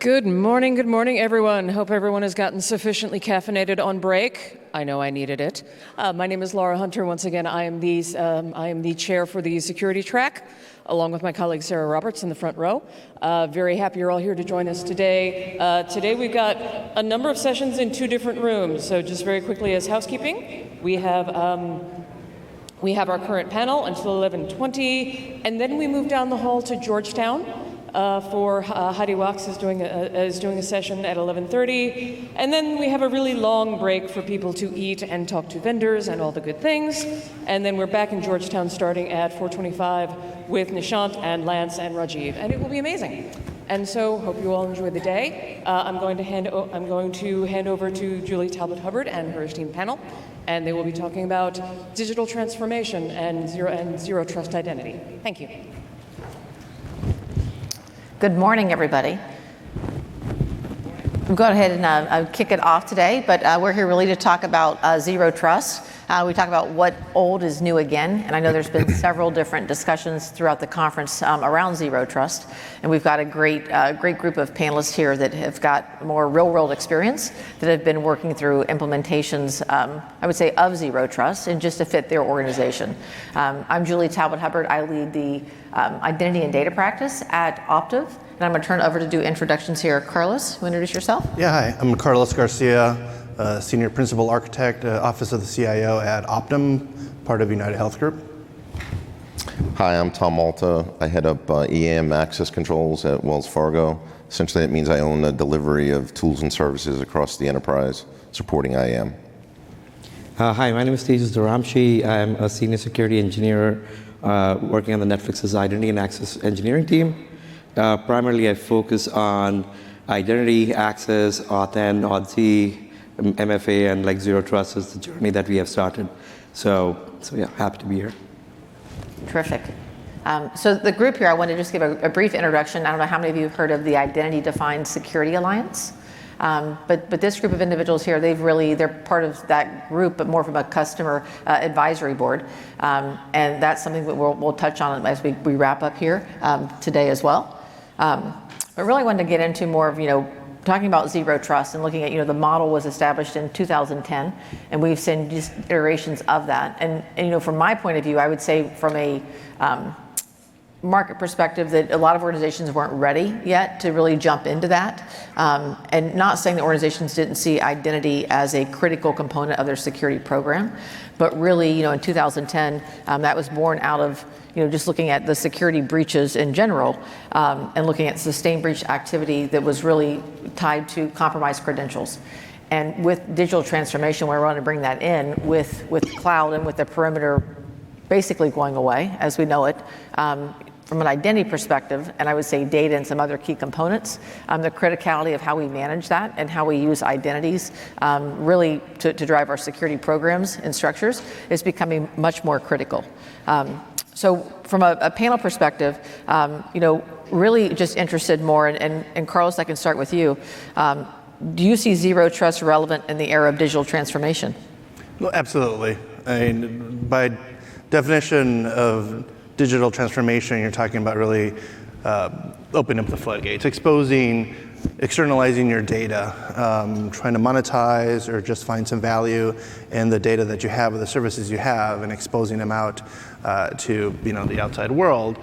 Good morning, everyone. Hope everyone has gotten sufficiently caffeinated on break. I know I needed it. My name is Laura Hunter. Once again, I am the chair for the security track, along with my colleague Sarah Roberts in the front row. Very happy you're all here to join us today. Today we've got a number of sessions in two different rooms. So just very quickly as housekeeping, we have our current panel until 11:20, and then we move down the hall to Georgetown. For Heidi Wax is doing a session at 11:30, and then we have a really long break for people to eat and talk to vendors and all the good things, and then we're back in Georgetown starting at 4:25 with Nishant and Lance and Rajiv, and it will be amazing. And so, hope you all enjoy the day. I'm going to hand over to Julie Talbot Hubbard and her esteemed panel, and they will be talking about digital transformation and zero trust identity. Thank you. Good morning, everybody. We'll go ahead and kick it off today, but we're here really to talk about zero trust. We talk about what old is new again, and I know there's been several different discussions throughout the conference around zero trust, and we've got a great group of panelists here that have got more real-world experience, that have been working through implementations, I would say, of zero trust, and just to fit their organization. I'm Julie Talbot Hubbard. I lead the identity and data practice at Optiv, and I'm going to turn it over to do introductions here. Carlos, you introduce yourself? Yeah, hi. I'm Carlos Garcia, Senior Principal Architect, Office of the CIO at Optum, part of United Health Group. Hi, I'm Tom Malta. I head up EAM access controls at Wells Fargo. Essentially, that means I own the delivery of tools and services across the enterprise supporting IAM. Hi, my name is Tejas Dharamshi. I'm a senior security engineer working on the Netflix's identity and access engineering team. Primarily, I focus on identity, access, auth-n, auth-z, MFA, and like zero trust is the journey that we have started. So yeah, happy to be here. Terrific. So the group here, I want to just give a brief introduction. I don't know how many of you have heard of the Identity-Defined Security Alliance. But this group of individuals here, they're part of that group, but more from a customer advisory board. And that's something that we'll touch on as we wrap up here today as well. But really wanted to get into more of, talking about zero trust and looking at, the model was established in 2010, and we've seen just iterations of that. And from my point of view, I would say from a market perspective that a lot of organizations weren't ready yet to really jump into that. And not saying that organizations didn't see identity as a critical component of their security program, but really, in 2010, that was born out of just looking at the security breaches in general, and looking at sustained breach activity that was really tied to compromised credentials. And with digital transformation, we want to bring that in with cloud and with the perimeter basically going away as we know it, from an identity perspective, and I would say data and some other key components, the criticality of how we manage that and how we use identities really to drive our security programs and structures is becoming much more critical. So from a panel perspective, really just interested more, and Carlos, I can start with you. Do you see zero trust relevant in the era of digital transformation? Well, absolutely. I mean, by definition of digital transformation, you're talking about really opening up the floodgates, externalizing your data, trying to monetize or just find some value in the data that you have or the services you have, and exposing them out to the outside world.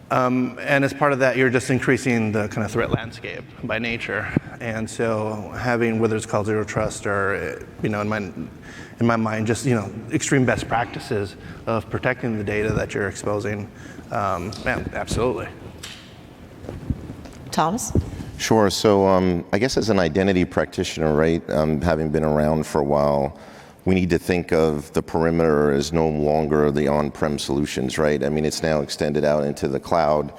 And as part of that, you're just increasing the kind of threat landscape by nature. And so having whether it's called zero trust or in my mind, just extreme best practices of protecting the data that you're exposing, absolutely. Thomas? Sure. So I guess as an identity practitioner, right, having been around for a while, we need to think of the perimeter as no longer the on-prem solutions, right? I mean, it's now extended out into the cloud.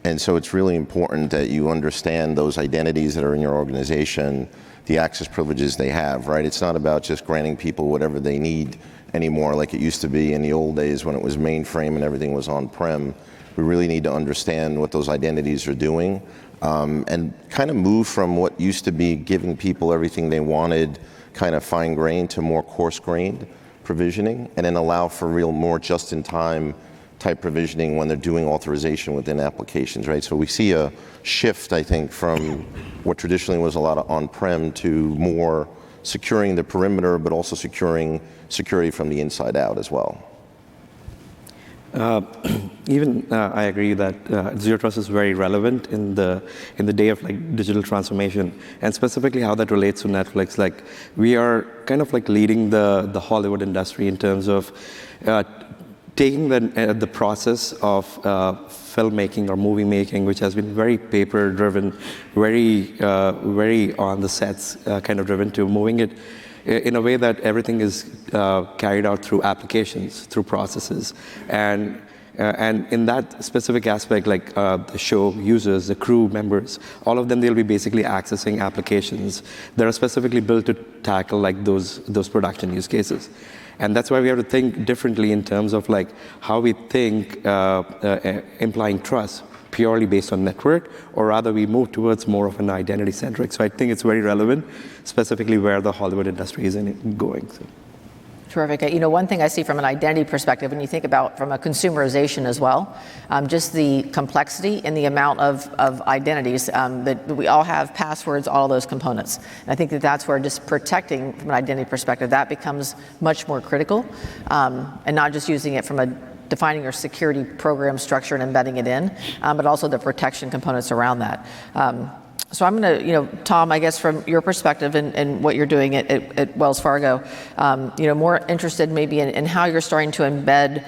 And so it's really important that you understand those identities that are in your organization, the access privileges they have, right? It's not about just granting people whatever they need anymore like it used to be in the old days when it was mainframe and everything was on-prem. We really need to understand what those identities are doing, and kind of move from what used to be giving people everything they wanted, kind of fine-grained, to more coarse-grained provisioning, and then allow for real more just-in-time type provisioning when they're doing authorization within applications, right? So we see a shift, I think, from what traditionally was a lot of on-prem to more securing the perimeter, but also securing security from the inside out as well. I agree that zero trust is very relevant in the day of like digital transformation, and specifically how that relates to Netflix. Like we are kind of like leading the Hollywood industry in terms of taking the process of filmmaking or movie making, which has been very paper driven, very on the sets kind of driven, to moving it in a way that everything is carried out through applications, through processes. And in that specific aspect, like the show users, the crew members, all of them, they'll be basically accessing applications that are specifically built to tackle like those production use cases. And that's why we have to think differently in terms of like how we think implying trust purely based on network, or rather we move towards more of an identity-centric. So I think it's very relevant, specifically where the Hollywood industry is going. So. Terrific. You know, one thing I see from an identity perspective, when you think about from a consumerization as well, just the complexity and the amount of identities that we all have, passwords, all those components. And I think that that's where just protecting from an identity perspective, that becomes much more critical, and not just using it from a defining your security program structure and embedding it in, but also the protection components around that. So I'm going to, Tom, I guess from your perspective and what you're doing at Wells Fargo, more interested maybe in how you're starting to embed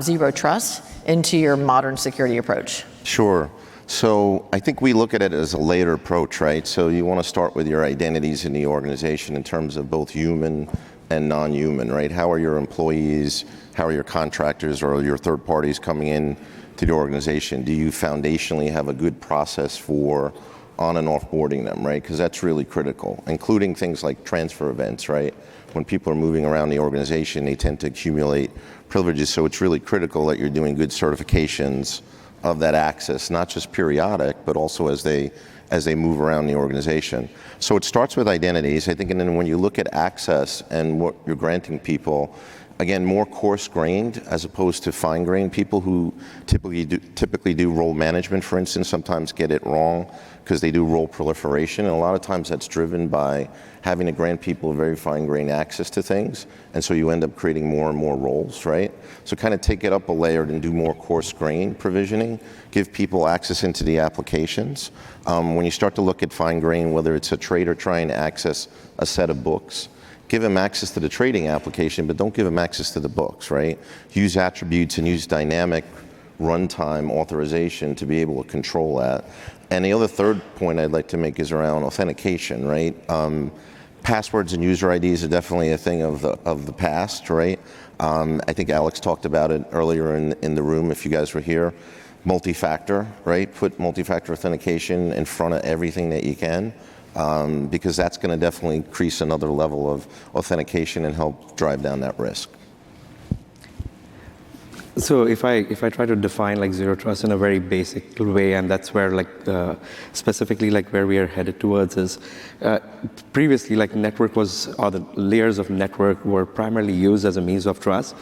zero trust into your modern security approach. Sure. So I think we look at it as a layered approach, right? So you want to start with your identities in the organization in terms of both human and non-human, right? How are your employees, how are your contractors or your third parties coming in to the organization? Do you foundationally have a good process for on and offboarding them, right? Because that's really critical, including things like transfer events, right? When people are moving around the organization, they tend to accumulate privileges, so it's really critical that you're doing good certifications of that access, not just periodic, but also as they move around the organization. So it starts with identities, I think, and then when you look at access and what you're granting people, again, more coarse-grained as opposed to fine-grained. People who typically do role management, for instance, sometimes get it wrong because they do role proliferation, and a lot of times that's driven by having to grant people very fine-grained access to things, and so you end up creating more and more roles, right? So kind of take it up a layer and do more coarse-grained provisioning, give people access into the applications. When you start to look at fine-grained, whether it's a trader trying to access a set of books, give them access to the trading application, but don't give them access to the books, right? Use attributes and use dynamic runtime authorization to be able to control that. And the other third point I'd like to make is around authentication, right? Passwords and user IDs are definitely a thing of the past, right? I think Alex talked about it earlier in the room, if you guys were here. Multi-factor, right? Put multi-factor authentication in front of everything that you can. Because that's going to definitely increase another level of authentication and help drive down that risk. So if I try to define like zero trust in a very basic way, and that's where like specifically like where we are headed towards is previously like network was, or the layers of network were primarily used as a means of trust,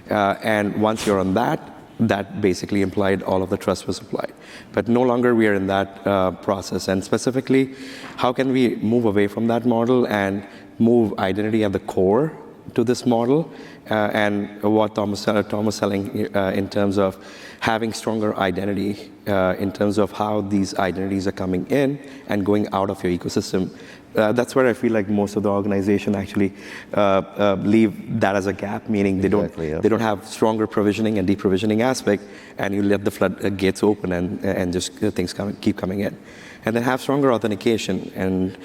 and once you're on that basically implied all of the trust was applied. But no longer we are in that process. And specifically, how can we move away from that model and move identity at the core to this model? And what Tom was selling in terms of having stronger identity, in terms of how these identities are coming in and going out of your ecosystem. That's where I feel like most of the organization actually leave that as a gap, meaning they don't have stronger provisioning and deprovisioning aspect, and you let the floodgates open and just things keep coming in. And then have stronger authentication, and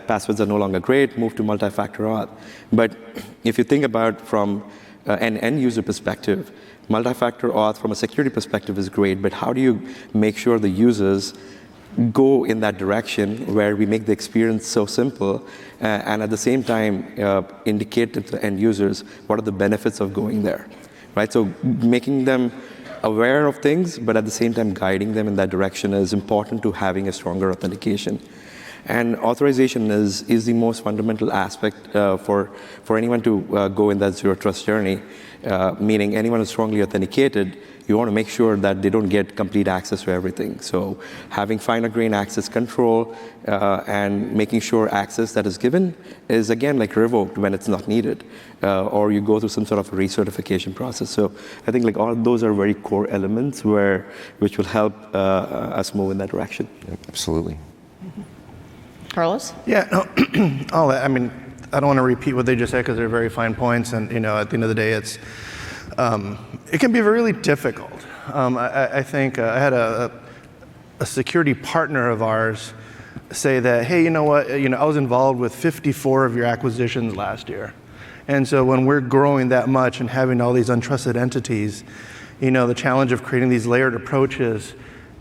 passwords are no longer great, move to multi-factor auth. But if you think about from an end user perspective, multi-factor auth from a security perspective is great, but how do you make sure the users go in that direction where we make the experience so simple and at the same time indicate to the end users what are the benefits of going there, right? So making them aware of things, but at the same time guiding them in that direction is important to having a stronger authentication. And authorization is the most fundamental aspect for anyone to go in that zero trust journey, meaning anyone who's strongly authenticated, you want to make sure that they don't get complete access to everything. So having finer-grained access control and making sure access that is given is, again, like revoked when it's not needed, or you go through some sort of recertification process. So I think like all of those are very core elements which will help us move in that direction. Yep, absolutely. Carlos? Yeah, no, I mean, I don't want to repeat what they just said because they're very fine points, and at the end of the day, it can be really difficult. I think I had a security partner of ours say that, hey, you know what, I was involved with 54 of your acquisitions last year. And so when we're growing that much and having all these untrusted entities, the challenge of creating these layered approaches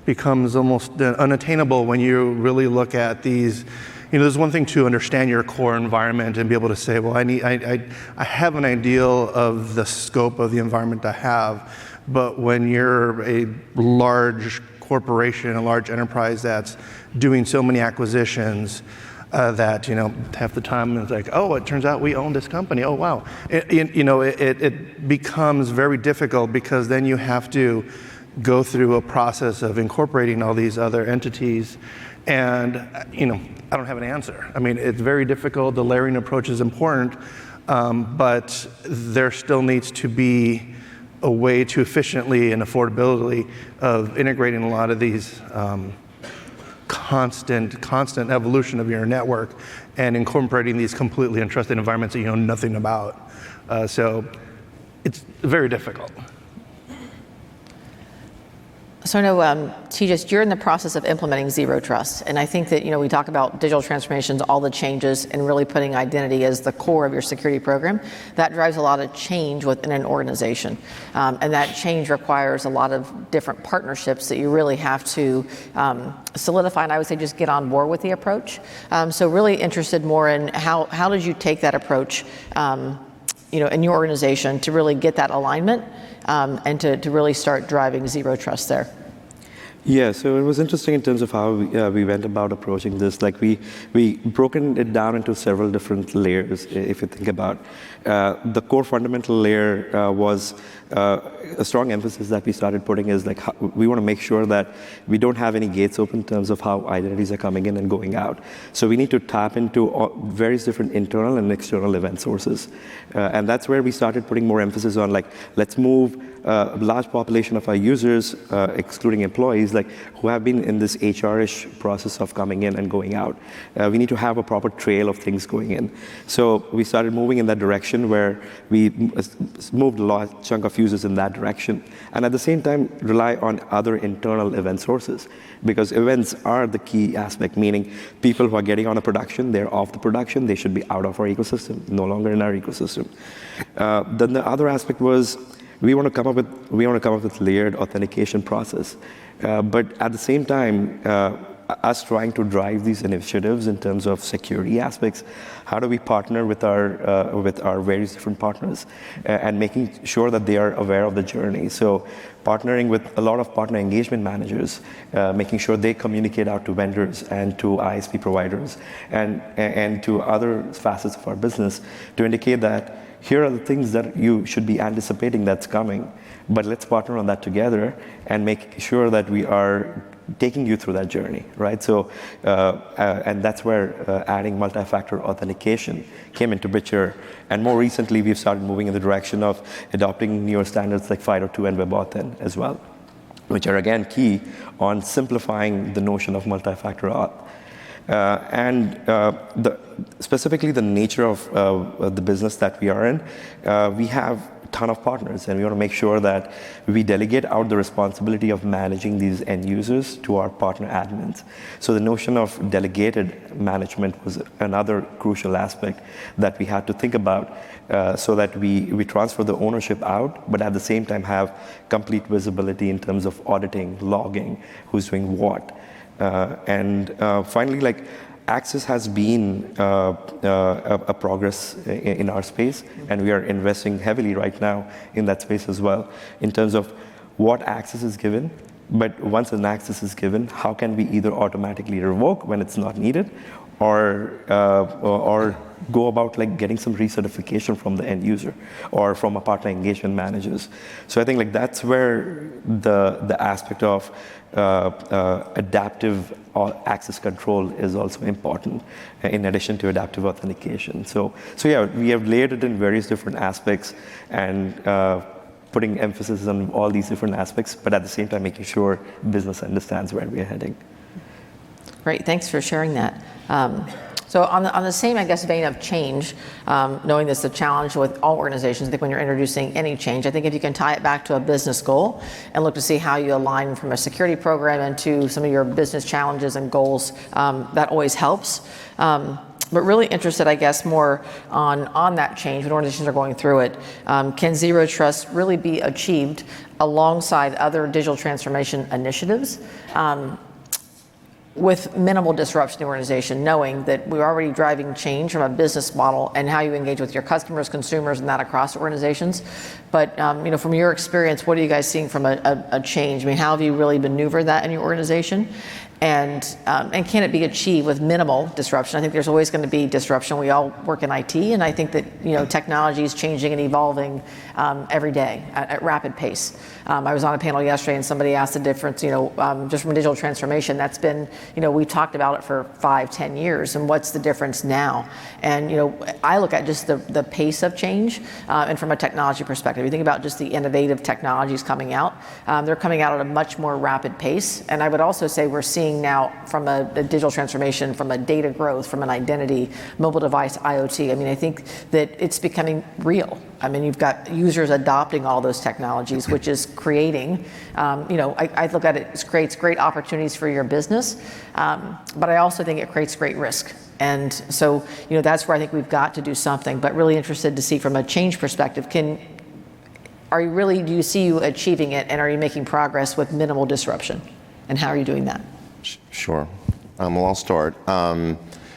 becomes almost unattainable when you really look at these. There's one thing to understand your core environment and be able to say, well, I have an ideal of the scope of the environment I have, but when you're a large corporation, a large enterprise that's doing so many acquisitions that, half the time it's like, oh, it turns out we own this company. Oh, wow. It becomes very difficult because then you have to go through a process of incorporating all these other entities. And, I don't have an answer. I mean, it's very difficult. The layering approach is important, but there still needs to be a way to efficiently and affordability of integrating a lot of these constant evolution of your network and incorporating these completely untrusted environments that you know nothing about. So it's very difficult. So I know, Tejas, you're in the process of implementing Zero Trust, and I think that, we talk about digital transformations, all the changes, and really putting identity as the core of your security program. That drives a lot of change within an organization, and that change requires a lot of different partnerships that you really have to solidify, and I would say just get on board with the approach. So really interested more in how did you take that approach, in your organization to really get that alignment and to really start driving Zero Trust there? Yeah, so it was interesting in terms of how we went about approaching this. Like we broken it down into several different layers, if you think about. The core fundamental layer was a strong emphasis that we started putting is like we want to make sure that we don't have any gates open in terms of how identities are coming in and going out. So we need to tap into various different internal and external event sources. And that's where we started putting more emphasis on like, let's move a large population of our users, excluding employees, like who have been in this HR-ish process of coming in and going out. We need to have a proper trail of things going in. So we started moving in that direction where we moved a large chunk of users in that direction. And at the same time, rely on other internal event sources, because events are the key aspect, meaning people who are getting on a production, they're off the production, they should be out of our ecosystem, no longer in our ecosystem. Then the other aspect was we want to come up with layered authentication process, but at the same time, us trying to drive these initiatives in terms of security aspects, how do we partner with our various different partners and making sure that they are aware of the journey? So partnering with a lot of partner engagement managers, making sure they communicate out to vendors and to ISP providers and to other facets of our business to indicate that here are the things that you should be anticipating that's coming, but let's partner on that together and make sure that we are taking you through that journey, right? So, and that's where adding multi-factor authentication came into picture. And more recently, we've started moving in the direction of adopting newer standards like FIDO2 and WebAuthn as well, which are again key on simplifying the notion of multi-factor auth. Specifically the nature of the business that we are in, we have a ton of partners, and we want to make sure that we delegate out the responsibility of managing these end users to our partner admins. So the notion of delegated management was another crucial aspect that we had to think about, so that we transfer the ownership out, but at the same time have complete visibility in terms of auditing, logging, who's doing what. Finally, like access has been a progress in our space, and we are investing heavily right now in that space as well, in terms of what access is given, But once an access is given, how can we either automatically revoke when it's not needed, or go about like getting some recertification from the end user or from our partner engagement managers. So I think like that's where the aspect of adaptive access control is also important, in addition to adaptive authentication. So yeah, we have layered it in various different aspects and putting emphasis on all these different aspects, but at the same time making sure business understands where we're heading. Great, thanks for sharing that. So on the same, I guess, vein of change, knowing this is a challenge with all organizations, I think when you're introducing any change, I think if you can tie it back to a business goal and look to see how you align from a security program into some of your business challenges and goals, that always helps. But really interested, I guess, more on that change when organizations are going through it. Can Zero Trust really be achieved alongside other digital transformation initiatives? With minimal disruption in the organization, knowing that we're already driving change from a business model and how you engage with your customers, consumers, and that across organizations. But from your experience, what are you guys seeing from a change? I mean, how have you really maneuvered that in your organization? And can it be achieved with minimal disruption? I think there's always going to be disruption. We all work in IT, and I think that technology is changing and evolving every day at rapid pace. I was on a panel yesterday, and somebody asked the difference, just from digital transformation. That's been, we talked about it for 5-10 years, and what's the difference now? And I look at just the pace of change, and from a technology perspective, you think about just the innovative technologies coming out. They're coming out at a much more rapid pace, and I would also say we're seeing now from a digital transformation, from a data growth, from an identity, mobile device, IoT. I mean, I think that it's becoming real. I mean, you've got users adopting all those technologies, which is creating, I look at it creates great opportunities for your business, but I also think it creates great risk. And so, that's where I think we've got to do something, but really interested to see from a change perspective, do you see you achieving it, and are you making progress with minimal disruption? And how are you doing that? Sure. Well, I'll start.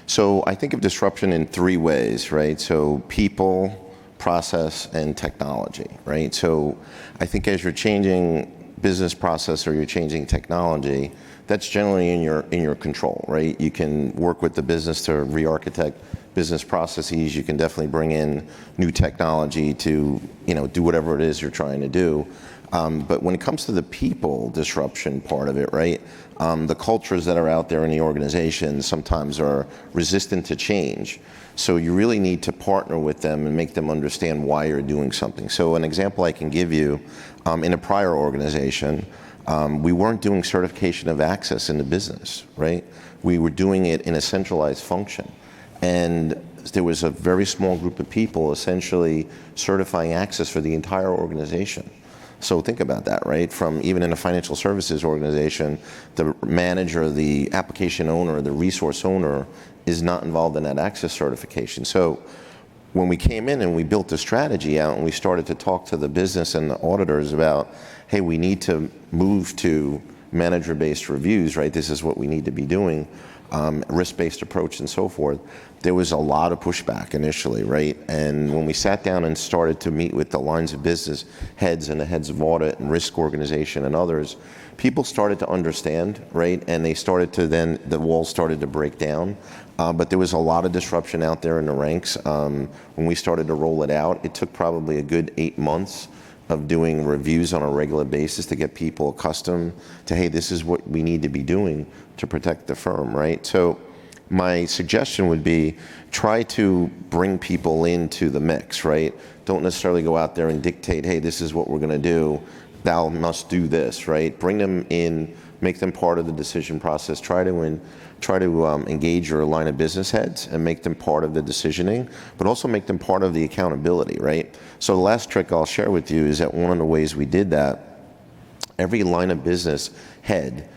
So I think of disruption in 3 ways, right? So people, process, and technology, right? So I think as you're changing business process or you're changing technology, that's generally in your control, right? You can work with the business to re-architect business processes. You can definitely bring in new technology to do whatever it is you're trying to do. But when it comes to the people disruption part of it, right? The cultures that are out there in the organization sometimes are resistant to change. So you really need to partner with them and make them understand why you're doing something. So an example I can give you, in a prior organization, we weren't doing certification of access in the business, right? We were doing it in a centralized function. And there was a very small group of people essentially certifying access for the entire organization. So think about that, right? From even in a financial services organization, the manager, the application owner, the resource owner is not involved in that access certification. So when we came in and we built the strategy out and we started to talk to the business and the auditors about, hey, we need to move to manager-based reviews, right? This is what we need to be doing, risk-based approach and so forth. There was a lot of pushback initially, right? And when we sat down and started to meet with the lines of business heads and the heads of audit and risk organization and others, people started to understand, right? And they started to the walls started to break down. But there was a lot of disruption out there in the ranks. When we started to roll it out, it took probably a good 8 months of doing reviews on a regular basis to get people accustomed to, hey, this is what we need to be doing to protect the firm, right? So my suggestion would be try to bring people into the mix, right? Don't necessarily go out there and dictate, hey, this is what we're gonna do, thou must do this, right? Bring them in, make them part of the decision process, try to engage your line of business heads and make them part of the decisioning, but also make them part of the accountability, right? So the last trick I'll share with you is that one of the ways we did that, every line of business head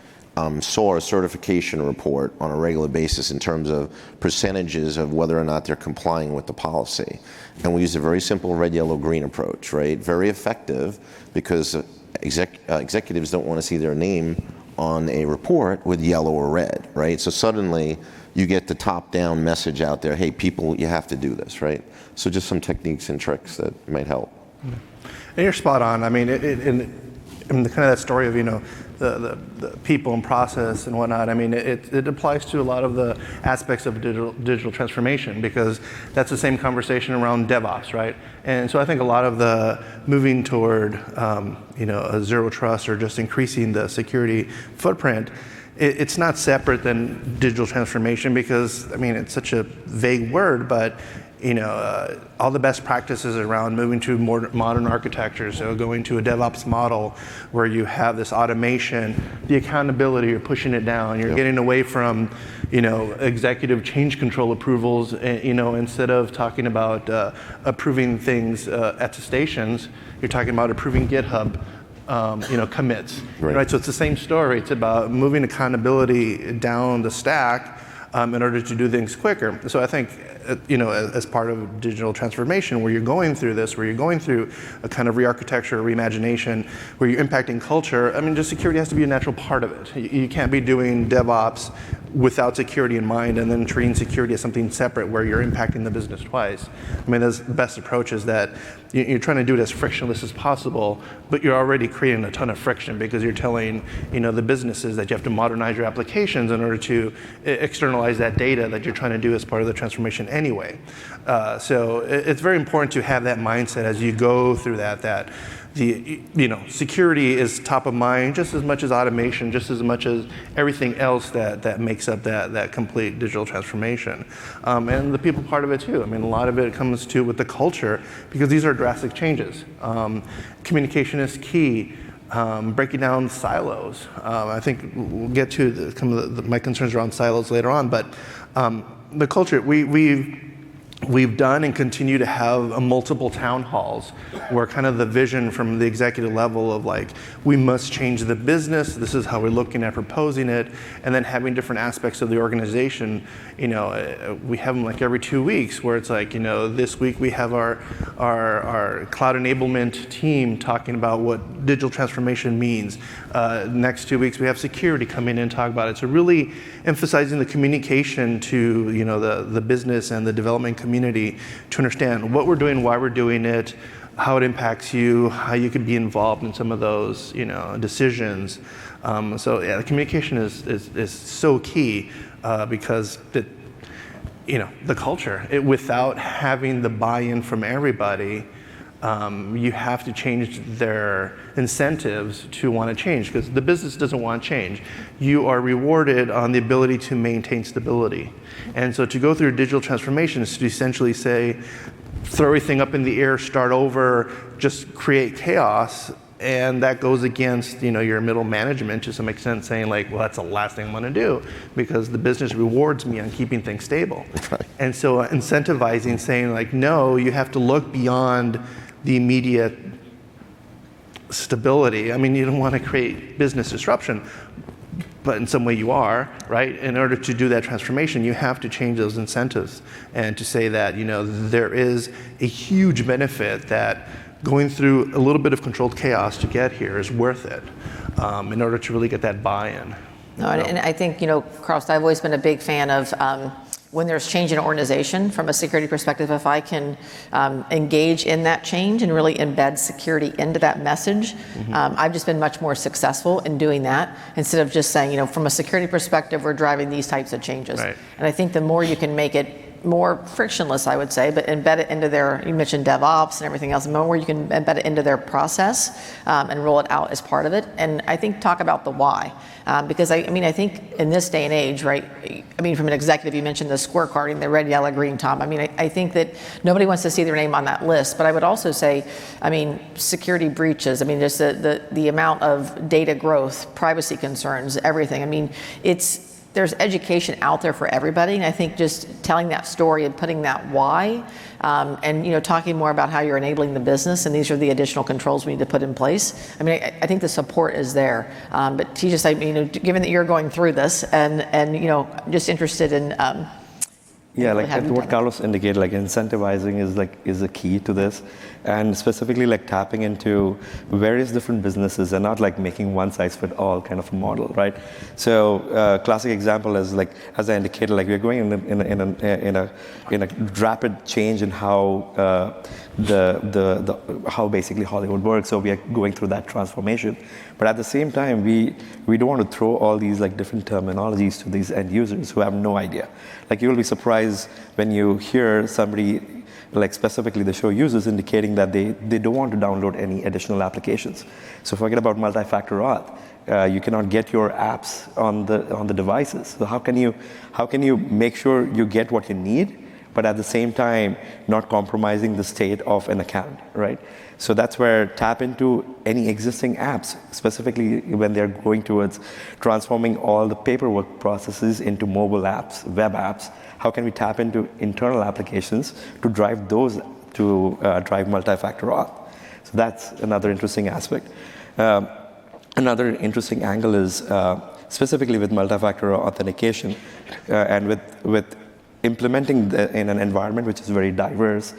saw a certification report on a regular basis in terms of percentages of whether or not they're complying with the policy. And we used a very simple red, yellow, green approach, right? Very effective because executives don't want to see their name on a report with yellow or red, right? So suddenly you get the top-down message out there, hey, people, you have to do this, right? So just some techniques and tricks that might help. And you're spot on. I mean, mean, the kind of that story of, the people and process and whatnot. I mean, it applies to a lot of the aspects of digital transformation, because that's the same conversation around DevOps, right? And so I think a lot of the moving toward, a zero trust or just increasing the security footprint, it's not separate than digital transformation, because, I mean, it's such a vague word, but all the best practices around moving to more modern architecture, so going to a DevOps model where you have this automation, the accountability, you're pushing it down, you're getting away from, executive change control approvals, instead of talking about approving things attestations, you're talking about approving GitHub commits. Right? So it's the same story. It's about moving accountability down the stack in order to do things quicker. So I think, as part of digital transformation, where you're going through this, where you're going through a kind of re-architecture, reimagination, where you're impacting culture, I mean, just security has to be a natural part of it. You can't be doing DevOps without security in mind and then treating security as something separate where you're impacting the business twice. I mean, that's the best approach, is that you're trying to do it as frictionless as possible, but you're already creating a ton of friction, because you're telling the businesses that you have to modernize your applications in order to externalize that data that you're trying to do as part of the transformation anyway. So it's very important to have that mindset as you go through that the security is top of mind just as much as automation, just as much as everything else that makes up that complete digital transformation, and the people part of it too. I mean, a lot of it comes to with the culture, because these are drastic changes. Communication is key. Breaking down silos. I think we'll get to my concerns around silos later on, but the culture, we've done and continue to have multiple town halls where kind of the vision from the executive level of like, we must change the business, this is how we're looking at proposing it, and then having different aspects of the organization, we have them like every 2 weeks, where it's like, this week we have our cloud enablement team talking about what digital transformation means. Next 2 weeks we have security come in and talk about it. So really emphasizing the communication to the business and the development community to understand what we're doing, why we're doing it, how it impacts you, how you could be involved in some of those decisions. So yeah, the communication is so key, because the culture, without having the buy-in from everybody, you have to change their incentives to want to change, because the business doesn't want to change. You are rewarded on the ability to maintain stability. And so to go through digital transformation is to essentially say, throw everything up in the air, start over, just create chaos. And that goes against your middle management to some extent, saying like, well, that's the last thing I want to do, because the business rewards me on keeping things stable. Right. And so incentivizing, saying like, no, you have to look beyond the immediate stability. I mean, you don't want to create business disruption, but in some way you are, right? In order to do that transformation, you have to change those incentives, and to say that there is a huge benefit that going through a little bit of controlled chaos to get here is worth it, in order to really get that buy-in. No, and I think, Carlos, I've always been a big fan of when there's change in organization from a security perspective, if I can engage in that change and really embed security into that message, I've just been much more successful in doing that, instead of just saying, from a security perspective, we're driving these types of changes. Right. And I think the more you can make it more frictionless, I would say, but embed it into you mentioned DevOps and everything else, the more you can embed it into their process and roll it out as part of it. And I think talk about the why. Because I think in this day and age, right, from an executive, you mentioned the scorecarding, the red, yellow, green, Tom. I think that nobody wants to see their name on that list, but I would also say, security breaches, just the amount of data growth, privacy concerns, everything. There's education out there for everybody, and I think just telling that story and putting that why, and talking more about how you're enabling the business, and these are the additional controls we need to put in place. I think the support is there. But Tejas, given that you're going through this, and just interested in Yeah, really like haven't what done it. Carlos indicated, like incentivizing is a key to this, and specifically like tapping into various different businesses and not like making one size fit all kind of a model, right? So classic example is like, as I indicated, like we're going in a rapid change in how how basically Hollywood works. So we are going through that transformation, but at the same time, we don't want to throw all these like different terminologies to these end users who have no idea. Like you will be surprised when you hear somebody, like specifically the show users, indicating that they don't want to download any additional applications. So forget about multi-factor auth. You cannot get your apps on the devices. So how can you make sure you get what you need, but at the same time not compromising the state of an account, right? So that's where tap into any existing apps, specifically when they're going towards transforming all the paperwork processes into mobile apps, web apps. How can we tap into internal applications to drive those to drive multi-factor auth? So that's another interesting aspect. Another interesting angle is specifically with multi-factor authentication and with implementing in an environment which is very diverse.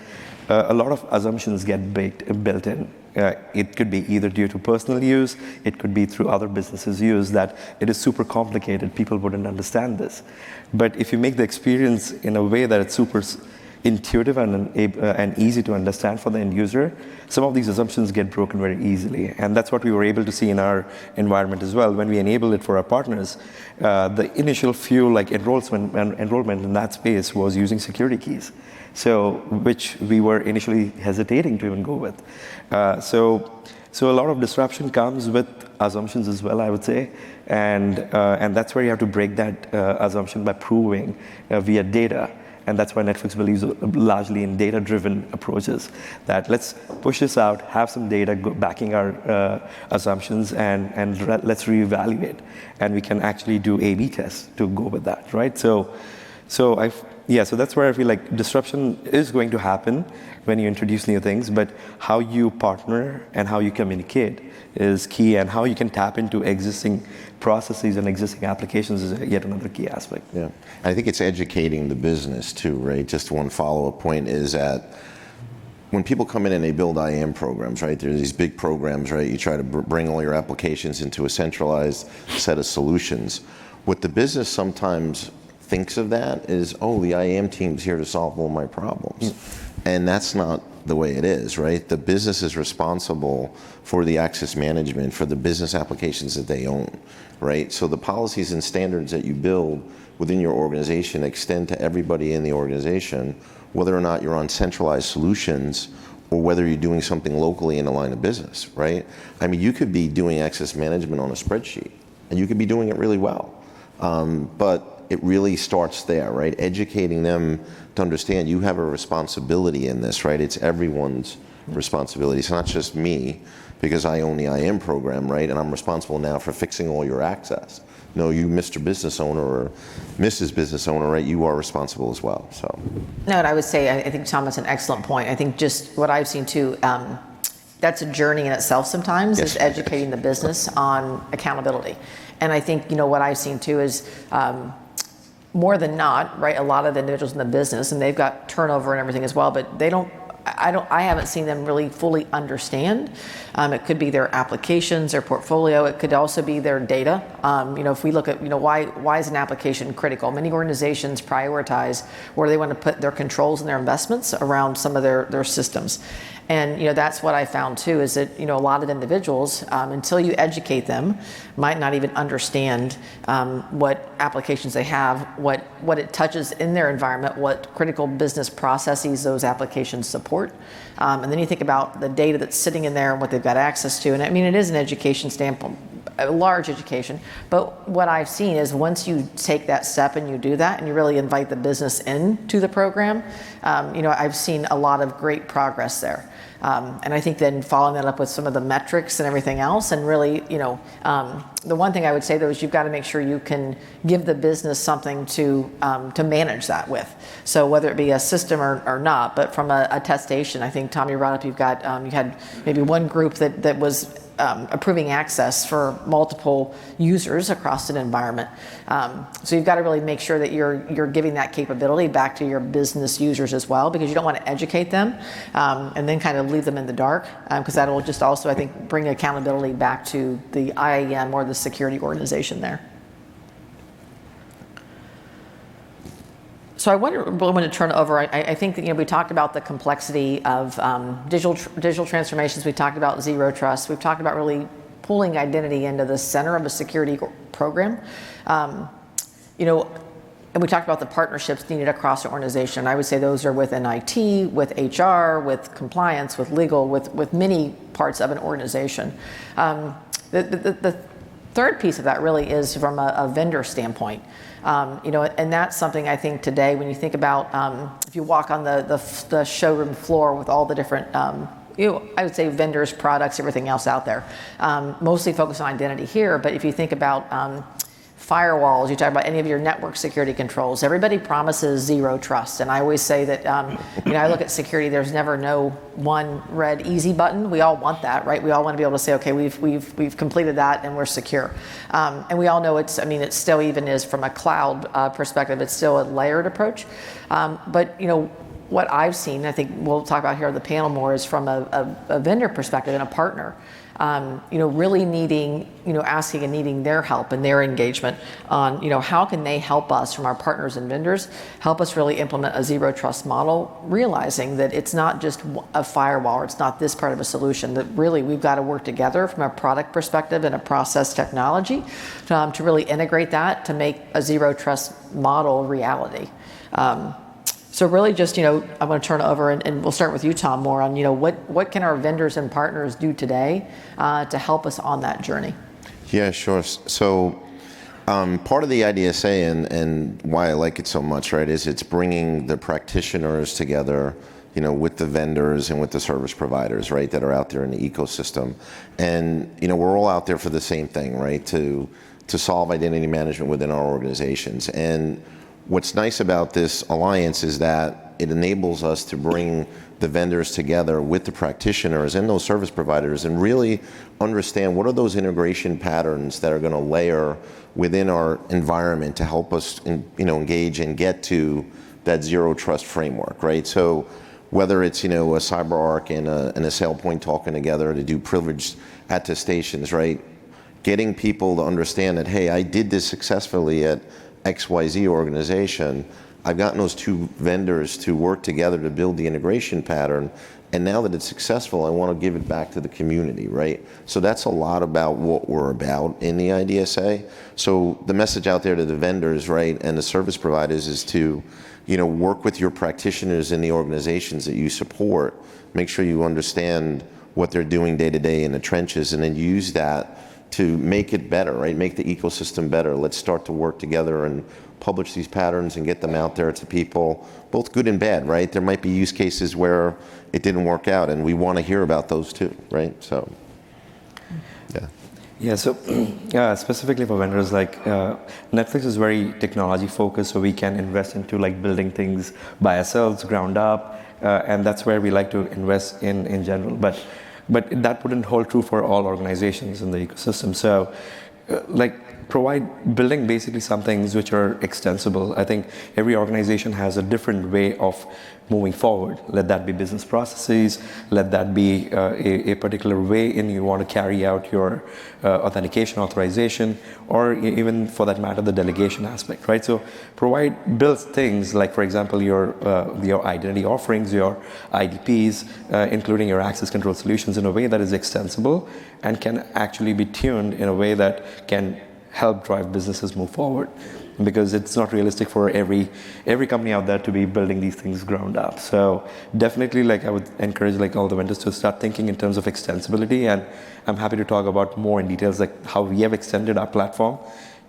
A lot of assumptions get built in. It could be either due to personal use, it could be through other businesses' use, that it is super complicated, people wouldn't understand this. But if you make the experience in a way that it's super intuitive and easy to understand for the end user, some of these assumptions get broken very easily. And that's what we were able to see in our environment as well. When we enable it for our partners, the initial few like enrollment in that space was using security keys. So, which we were initially hesitating to even go with. So a lot of disruption comes with assumptions as well, I would say, and that's where you have to break that assumption by proving via data. And that's why Netflix believes largely in data-driven approaches, that let's push this out, have some data backing our assumptions, and let's reevaluate. And we can actually do A/B tests to go with that, right? So that's where I feel like disruption is going to happen when you introduce new things, but how you partner and how you communicate is key, and how you can tap into existing processes and existing applications is yet another key aspect. Yeah, I think it's educating the business too, right? Just one follow-up point is that when people come in and they build IAM programs, right? There's these big programs, right? You try to bring all your applications into a centralized set of solutions. What the business sometimes thinks of that is, oh, the IAM team's here to solve all my problems. And that's not the way it is, right? The business is responsible for the access management for the business applications that they own, right? So the policies and standards that you build within your organization extend to everybody in the organization, whether or not you're on centralized solutions or whether you're doing something locally in a line of business, right? I mean, you could be doing access management on a spreadsheet, and you could be doing it really well. But it really starts there, right? Educating them to understand you have a responsibility in this, right? It's everyone's responsibility. It's not just me, because I own the IAM program, right? And I'm responsible now for fixing all your access. No, you, Mr. Business Owner or Mrs. Business Owner, right? You are responsible as well, so. No, and I would say, I think Tom, that's an excellent point. I think just what I've seen too, that's a journey in itself sometimes, Yes. is educating the business on accountability. And I think, what I've seen too is, more than not, right, a lot of the individuals in the business, and they've got turnover and everything as well, but I haven't seen them really fully understand. It could be their applications, their portfolio. It could also be their data. If we look at, why is an application critical? Many organizations prioritize where they want to put their controls and their investments around some of their systems. And that's what I found too, is that a lot of individuals, until you educate them, might not even understand what applications they have, what it touches in their environment, what critical business processes those applications support. And then you think about the data that's sitting in there and what they've got access to. And I mean, it is an education standpoint, a large education. But what I've seen is once you take that step and you do that and you really invite the business into the program, I've seen a lot of great progress there. And I think then following that up with some of the metrics and everything else, and really, the one thing I would say though is you've got to make sure you can give the business something to manage that with. So whether it be a system or not, but from a attestation, I think Tom, you brought up, you had maybe one group that was approving access for multiple users across an environment. So you've got to really make sure that you're giving that capability back to your business users as well, because you don't want to educate them and then kind of leave them in the dark, because that will just also, I think, bring accountability back to the IAM or the security organization there. So I really want to turn over. I think that we talked about the complexity of digital transformations. We talked about zero trust. We've talked about really pulling identity into the center of a security program. And we talked about the partnerships needed across the organization. I would say those are within IT, with HR, with compliance, with legal, with many parts of an organization. The third piece of that really is from a vendor standpoint. And that's something I think today, when you think about, if you walk on the showroom floor with all the different, I would say vendors, products, everything else out there, mostly focused on identity here. But if you think about firewalls, you talk about any of your network security controls, everybody promises zero trust. And I always say that, I look at security, there's never no one red easy button. We all want that, right? We all want to be able to say, okay, we've completed that and we're secure. And we all know it still even is from a cloud perspective, it's still a layered approach. But what I've seen, I think we'll talk about here on the panel more, is from a vendor perspective and a partner. Really needing, asking and needing their help and their engagement on, how can they help us, from our partners and vendors, help us really implement a zero trust model, realizing that it's not just a firewall, or it's not this part of a solution, that really we've got to work together from a product perspective and a process technology to really integrate that to make a zero trust model reality. So really just, I want to turn it over and we'll start with you, Tom, more on, what can our vendors and partners do today to help us on that journey? Yeah, sure. So part of the IDSA and why I like it so much, right, is it's bringing the practitioners together, with the vendors and with the service providers, right, that are out there in the ecosystem. And, we're all out there for the same thing, right, to solve identity management within our organizations. And what's nice about this alliance is that it enables us to bring the vendors together with the practitioners and those service providers and really understand what are those integration patterns that are going to layer within our environment to help us engage and get to that zero trust framework, right? So whether it's a CyberArk and a SailPoint talking together to do privileged attestations, right? Getting people to understand that, hey, I did this successfully at XYZ organization. I've gotten those two vendors to work together to build the integration pattern, and now that it's successful, I want to give it back to the community, right? So that's a lot about what we're about in the IDSA. So the message out there to the vendors, right, and the service providers is to, work with your practitioners in the organizations that you support. Make sure you understand what they're doing day to day in the trenches, and then use that to make it better, right? Make the ecosystem better. Let's start to work together and publish these patterns and get them out there to people, both good and bad, right? There might be use cases where it didn't work out, and we want to hear about those too, right? So, yeah. Yeah, so specifically for vendors, Netflix is very technology focused, so we can invest into building things by ourselves, ground up, and that's where we like to invest in general. But that wouldn't hold true for all organizations in the ecosystem. So, building basically some things which are extensible. I think every organization has a different way of moving forward. Let that be business processes, let that be a particular way in you want to carry out your authentication authorization, or even for that matter, the delegation aspect, right? So build things like, for example, your identity offerings, your IDPs, including your access control solutions in a way that is extensible and can actually be tuned in a way that can help drive businesses move forward, because it's not realistic for every company out there to be building these things ground up. So definitely, I would encourage all the vendors to start thinking in terms of extensibility, and I'm happy to talk about more in details how we have extended our platform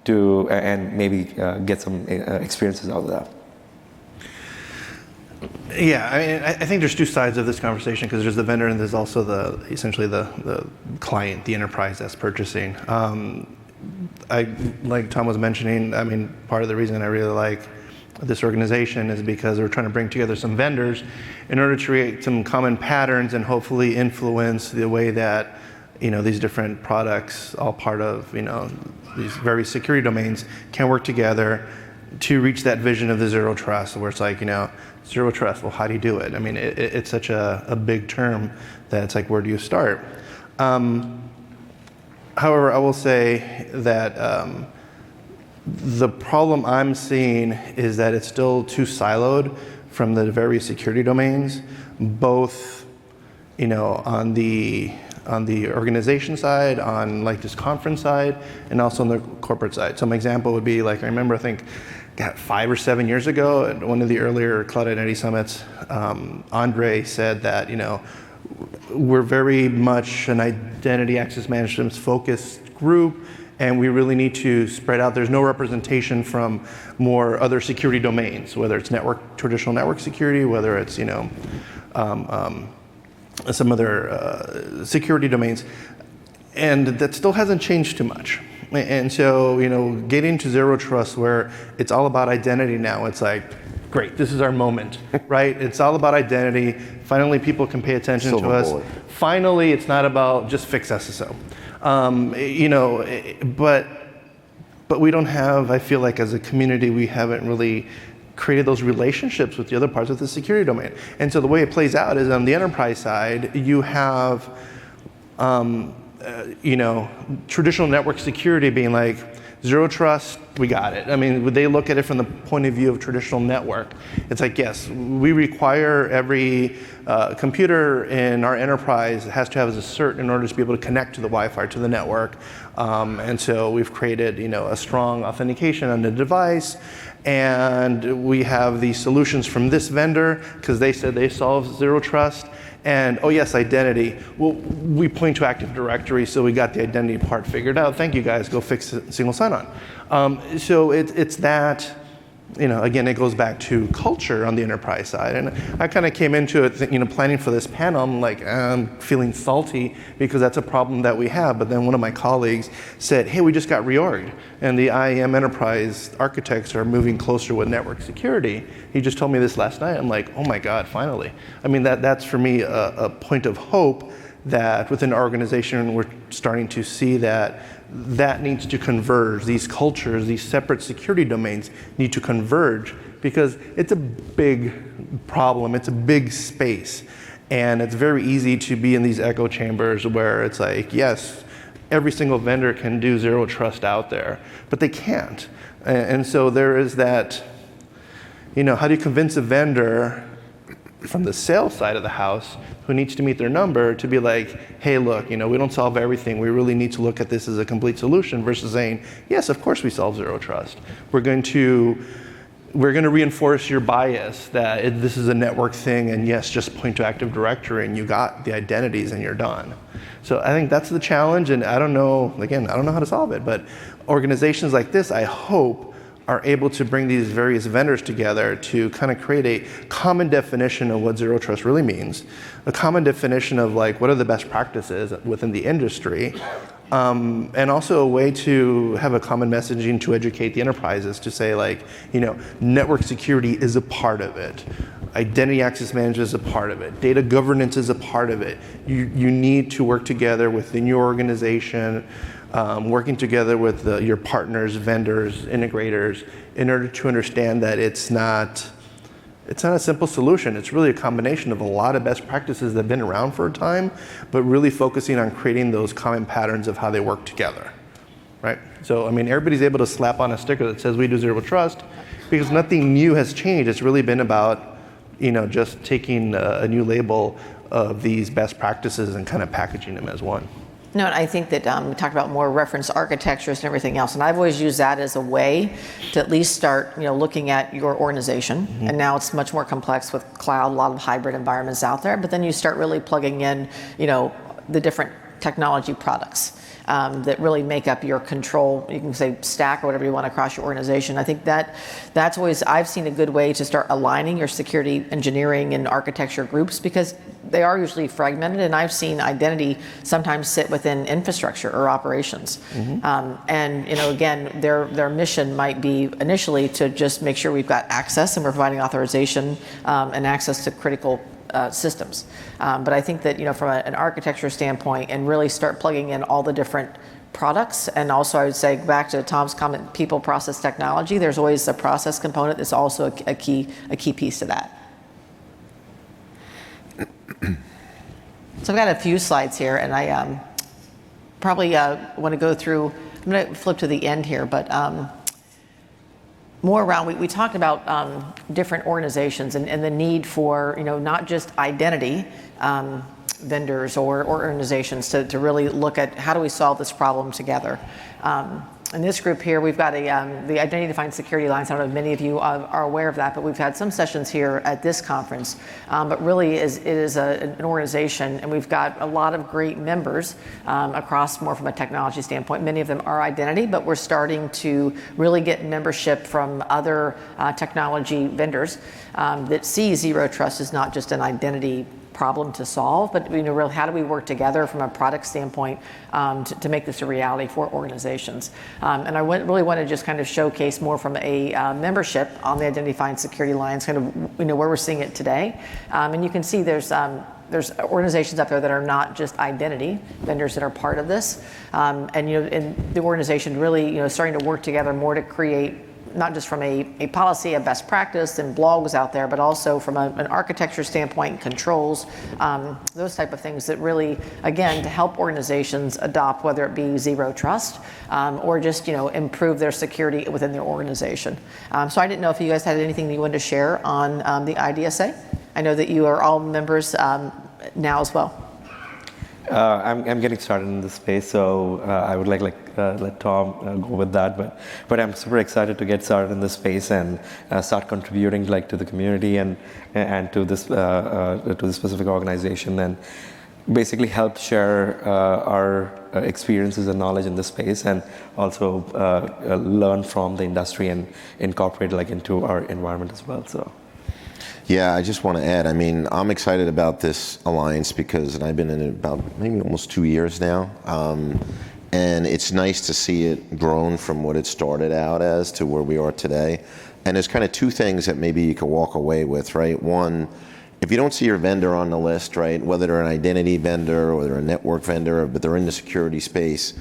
to and maybe get some experiences out of that. Yeah, I think there's two sides of this conversation, because there's the vendor and there's also essentially the client, the enterprise that's purchasing. Like Tom was mentioning, part of the reason I really like this organization is because we're trying to bring together some vendors in order to create some common patterns and hopefully influence the way that these different products, all part of, these various security domains, can work together to reach that vision of the zero trust, where it's like, zero trust, well, how do you do it? I mean, it's such a big term that it's like, where do you start? However, I will say that the problem I'm seeing is that it's still too siloed from the various security domains, both, on the organization side, on like this conference side, and also on the corporate side. So my example would be like, I remember, I think, 5 or 7 years ago at one of the earlier Cloud Identity Summits, Andre said that, we're very much an identity access management focused group, and we really need to spread out. There's no representation from more other security domains, whether it's traditional network security, whether it's, some other security domains. And that still hasn't changed too much. And so, getting to zero trust where it's all about identity now, it's like, great, this is our moment, right? It's all about identity. Finally, people can pay attention to us. Finally, it's not about just fix SSO. But we don't have, I feel like as a community, we haven't really created those relationships with the other parts of the security domain. And so the way it plays out is on the enterprise side, you have, traditional network security being like, zero trust, we got it. I mean, would they look at it from the point of view of traditional network? It's like, yes, we require every computer in our enterprise has to have a cert in order to be able to connect to the Wi-Fi, to the network. And so we've created, a strong authentication on the device. And we have these solutions from this vendor because they said they solve zero trust. And, oh yes, identity. Well, we point to Active Directory, so we got the identity part figured out. Thank you guys, go fix single sign-on. So it's that, again, it goes back to culture on the enterprise side. And I kind of came into it, planning for this panel, I'm like, I'm feeling salty because that's a problem that we have. But then one of my colleagues said, hey, we just got reorged, and the IAM enterprise architects are moving closer with network security. He just told me this last night. I'm like, oh my God, finally. I mean, that's for me a point of hope that within our organization, we're starting to see that needs to converge. These cultures, these separate security domains need to converge because it's a big problem. It's a big space. And it's very easy to be in these echo chambers where it's like, yes, every single vendor can do zero trust out there, but they can't. And so there is that, how do you convince a vendor from the sales side of the house who needs to meet their number to be like, hey, look, we don't solve everything. We really need to look at this as a complete solution versus saying, yes, of course we solve zero trust. We're going to reinforce your bias that this is a network thing, and yes, just point to Active Directory and you got the identities and you're done. So I think that's the challenge, and I don't know how to solve it, but organizations like this, I hope, are able to bring these various vendors together to kind of create a common definition of what zero trust really means, a common definition of like what are the best practices within the industry, and also a way to have a common messaging to educate the enterprises to say like, network security is a part of it. Identity access management is a part of it. Data governance is a part of it. You need to work together within your organization, working together with your partners, vendors, integrators, in order to understand that it's not a simple solution. It's really a combination of a lot of best practices that have been around for a time, but really focusing on creating those common patterns of how they work together, right? So, everybody's able to slap on a sticker that says we do zero trust because nothing new has changed. It's really been about, just taking a new label of these best practices and kind of packaging them as one. No, and I think that we talked about more reference architectures and everything else, and I've always used that as a way to at least start, looking at your organization. Mm-hmm. And now it's much more complex with cloud, a lot of hybrid environments out there. But then you start really plugging in, the different technology products that really make up your control. You can say stack or whatever you want across your organization. I think that's always I've seen a good way to start aligning your security engineering and architecture groups because they are usually fragmented, and I've seen identity sometimes sit within infrastructure or operations. Mm-hmm. And again, their mission might be initially to just make sure we've got access and we're providing authorization and access to critical systems. But I think that, from an architecture standpoint, and really start plugging in all the different products, and also I would say back to Tom's comment, people, process, technology, there's always a process component that's also a key piece to that. So I've got a few slides here, and I probably want to go through, I'm going to flip to the end here, but more around, we talked about different organizations and the need for, not just identity vendors or organizations to really look at how do we solve this problem together. In this group here, we've got the Identity-Defined Security Alliance. I don't know if many of you are aware of that, but we've had some sessions here at this conference. But really, it is an organization, and we've got a lot of great members across more from a technology standpoint. Many of them are identity, but we're starting to really get membership from other technology vendors that see zero trust as not just an identity problem to solve, but really how do we work together from a product standpoint to make this a reality for organizations. And I really want to just kind of showcase more from a membership on the Identity-Defined Security Alliance, kind of where we're seeing it today. And you can see there's organizations out there that are not just identity vendors that are part of this, and the organization really starting to work together more to create not just from a policy, a best practice, and blogs out there, but also from an architecture standpoint, controls, those type of things that really, again, to help organizations adopt, whether it be zero trust or just improve their security within their organization. So I didn't know if you guys had anything that you wanted to share on the IDSA. I know that you are all members now as well. I'm getting started in this space, so I would let Tom go with that. But I'm super excited to get started in this space and start contributing to the community and to this specific organization, and basically help share our experiences and knowledge in this space, and also learn from the industry and incorporate into our environment as well. So. Yeah, I just want to add, I'm excited about this alliance because I've been in it about maybe almost 2 years now. And it's nice to see it grown from what it started out as to where we are today. And there's kind of two things that maybe you can walk away with, right? One, if you don't see your vendor on the list, right, whether they're an identity vendor or they're a network vendor, but they're in the security space,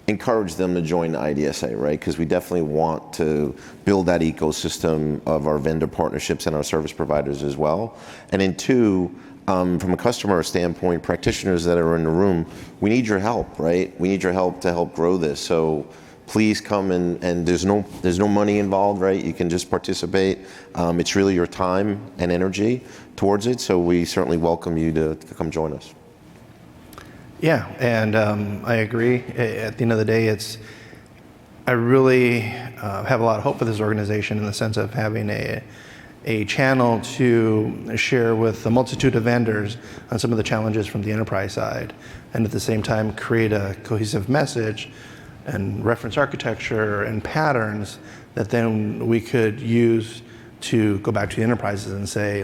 encourage them to join the IDSA, right? Because we definitely want to build that ecosystem of our vendor partnerships and our service providers as well. And then two, from a customer standpoint, practitioners that are in the room, we need your help, right? We need your help to help grow this. So please come and there's no money involved, right? You can just participate. It's really your time and energy towards it. So we certainly welcome you to come join us. Yeah, and I agree. At the end of the day, I really have a lot of hope for this organization in the sense of having a channel to share with a multitude of vendors on some of the challenges from the enterprise side, and at the same time create a cohesive message and reference architecture and patterns that then we could use to go back to the enterprises and say,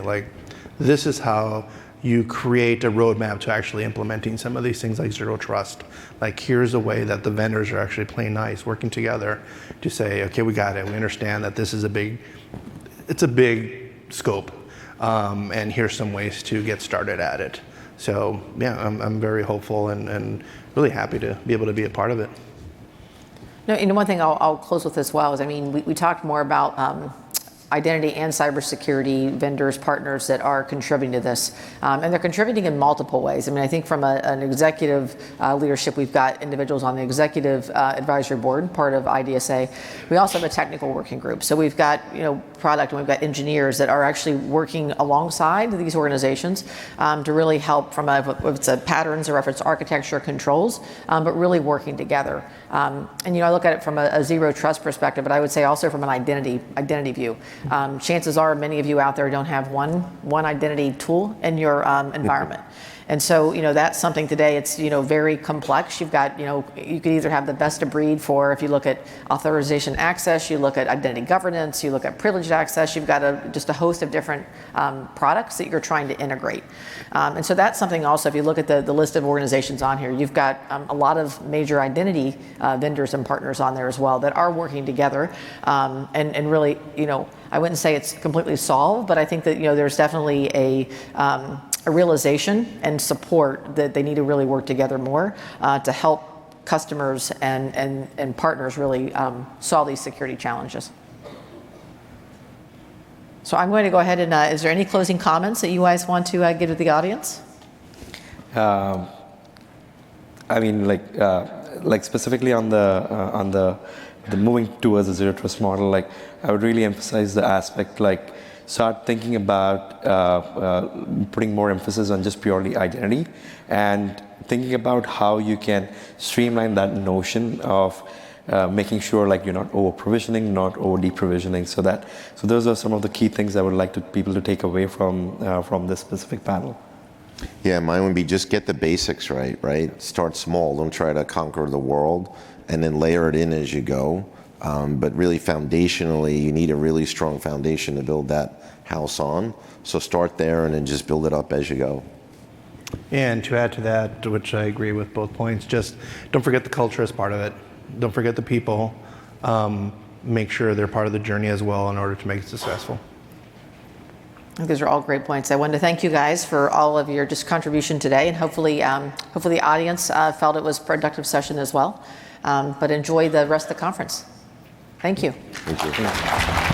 this is how you create a roadmap to actually implementing some of these things like zero trust. Here's a way that the vendors are actually playing nice, working together to say, okay, we got it. We understand that this is a big scope, and here's some ways to get started at it. So yeah, I'm very hopeful and really happy to be able to be a part of it. No, one thing I'll close with as well is, we talked more about identity and cybersecurity vendors, partners that are contributing to this. And they're contributing in multiple ways. I think from an executive leadership, we've got individuals on the executive advisory board, part of IDSA. We also have a technical working group. So we've got product and we've got engineers that are actually working alongside these organizations to really help from if it's a patterns or reference architecture controls, but really working together. And I look at it from a zero trust perspective, but I would say also from an identity view. Chances are many of you out there don't have one identity tool in your environment. And so, that's something today, it's, very complex. You've got, you could either have the best of breed for, if you look at authorization access, you look at identity governance, you look at privileged access, you've got just a host of different products that you're trying to integrate. And so that's something also, if you look at the list of organizations on here, you've got a lot of major identity vendors and partners on there as well that are working together and really, I wouldn't say it's completely solved, but I think that there's definitely a realization and support that they need to really work together more to help customers and partners really solve these security challenges. So I'm going to go ahead and, is there any closing comments that you guys want to give to the audience? I mean, like specifically on the moving towards a zero trust model, like I would really emphasize the aspect, like start thinking about putting more emphasis on just purely identity and thinking about how you can streamline that notion of making sure like you're not over provisioning, not over deprovisioning. So those are some of the key things I would like people to take away from this specific panel. Yeah, mine would be just get the basics right? Start small. Don't try to conquer the world, and then layer it in as you go. But really foundationally, you need a really strong foundation to build that house on. So start there and then just build it up as you go. And to add to that, which I agree with both points, just don't forget the culture as part of it. Don't forget the people. Make sure they're part of the journey as well in order to make it successful. I think those are all great points. I wanted to thank you guys for all of your just contribution today, and hopefully the audience felt it was a productive session as well. But enjoy the rest of the conference. Thank you. Thank you.